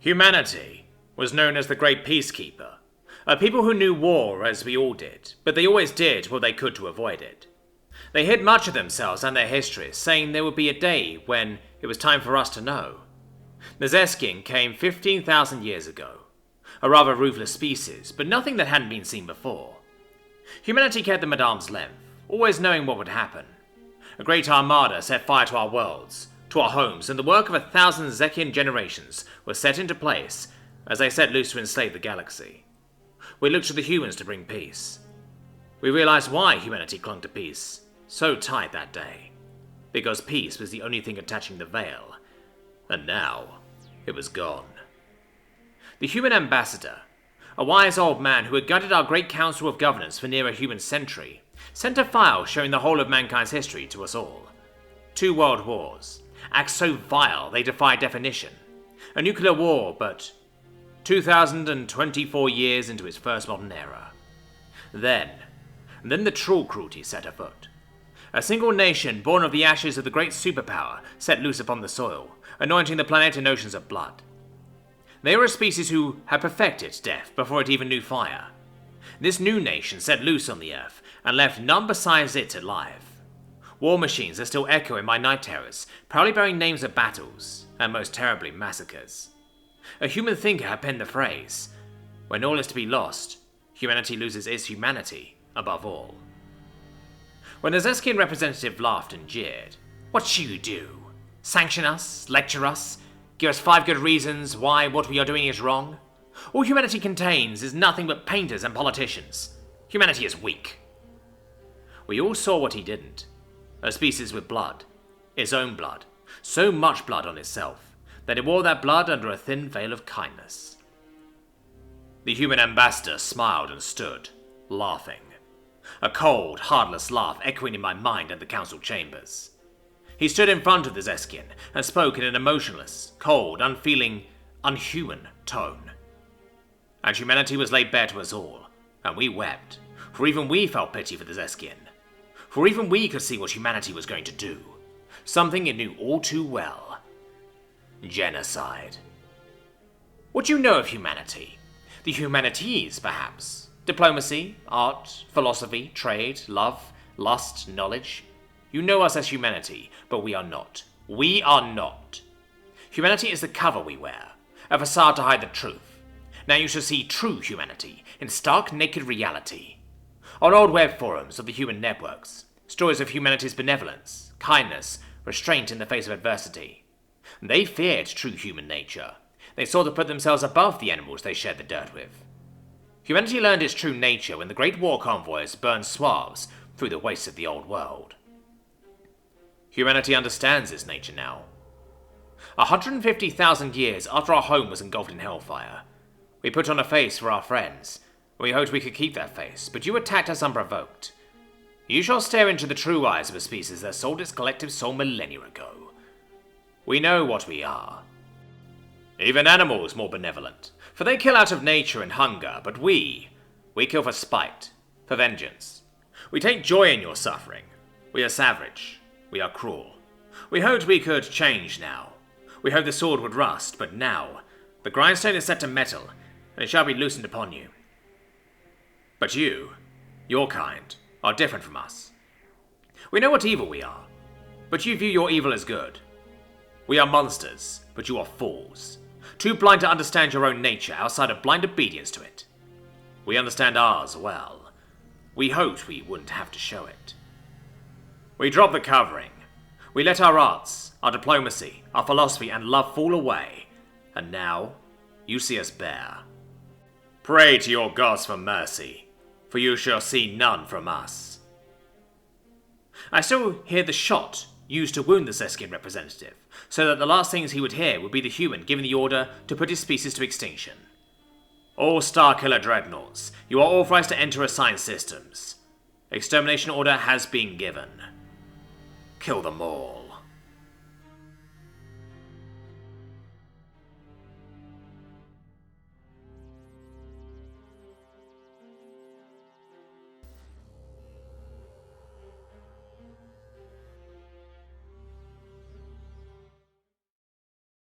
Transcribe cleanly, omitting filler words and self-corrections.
Humanity was known as the Great Peacekeeper, a people who knew war as we all did, but they always did what they could to avoid it. They hid much of themselves and their histories, saying there would be a day when it was time for us to know. Mezec came 15,000 years ago, a rather ruthless species, but nothing that hadn't been seen before. Humanity kept them at arm's length, always knowing what would happen. A great armada set fire to our worlds, to our homes, and the work of 1,000 Zekian generations was set into place as they set loose to enslave the galaxy. We looked to the humans to bring peace. We realized why humanity clung to peace so tight that day. Because peace was the only thing attaching the veil, and now it was gone. The human ambassador, a wise old man who had guided our great council of governors for near a human century, sent a file showing the whole of mankind's history to us all. 2 world wars, acts so vile they defy definition. A nuclear war, but 2,024 years into its first modern era. Then the true cruelty set afoot. A single nation born of the ashes of the great superpower set loose upon the soil, anointing the planet in oceans of blood. They were a species who had perfected death before it even knew fire. This new nation set loose on the earth and left none besides it alive. War machines are still echoing my night terrors, proudly bearing names of battles, and most terribly massacres. A human thinker had penned the phrase, "When all is to be lost, humanity loses its humanity above all." When the Zeskian representative laughed and jeered, "What shall you do? Sanction us? Lecture us? Give us 5 good reasons why what we are doing is wrong? All humanity contains is nothing but painters and politicians. Humanity is weak." We all saw what he didn't. A species with blood. Its own blood. So much blood on itself that it wore that blood under a thin veil of kindness. The human ambassador smiled and stood, laughing. A cold, heartless laugh echoing in my mind and the council chambers. He stood in front of the Zeskian and spoke in an emotionless, cold, unfeeling, unhuman tone. And humanity was laid bare to us all, and we wept, for even we felt pity for the Zeskian. For even we could see what humanity was going to do, something it knew all too well. Genocide. What do you know of humanity? The humanities, perhaps? Diplomacy, art, philosophy, trade, love, lust, knowledge. You know us as humanity, but we are not. We are not. Humanity is the cover we wear, a facade to hide the truth. Now you shall see true humanity in stark naked reality. On old web forums of the human networks, stories of humanity's benevolence, kindness, restraint in the face of adversity. They feared true human nature. They sought to put themselves above the animals they shared the dirt with. Humanity learned its true nature when the great war convoys burned swaths through the wastes of the old world. Humanity understands its nature now. 150,000 years after our home was engulfed in hellfire, we put on a face for our friends. We hoped we could keep that face, but you attacked us unprovoked. You shall stare into the true eyes of a species that sold its collective soul millennia ago. We know what we are. Even animals more benevolent, for they kill out of nature and hunger, but we kill for spite, for vengeance. We take joy in your suffering. We are savage. We are cruel. We hoped we could change now. We hoped the sword would rust, but now the grindstone is set to metal, and it shall be loosened upon you. But you, your kind, are different from us. We know what evil we are, but you view your evil as good. We are monsters, but you are fools, too blind to understand your own nature outside of blind obedience to it. We understand ours well. We hoped we wouldn't have to show it. We dropped the covering. We let our arts, our diplomacy, our philosophy and love fall away, and now you see us bare. Pray to your gods for mercy, for you shall see none from us. I still hear the shot used to wound the Zeskian representative, so that the last things he would hear would be the human giving the order to put his species to extinction. All Starkiller dreadnoughts, you are authorized to enter assigned systems. Extermination order has been given. Kill them all.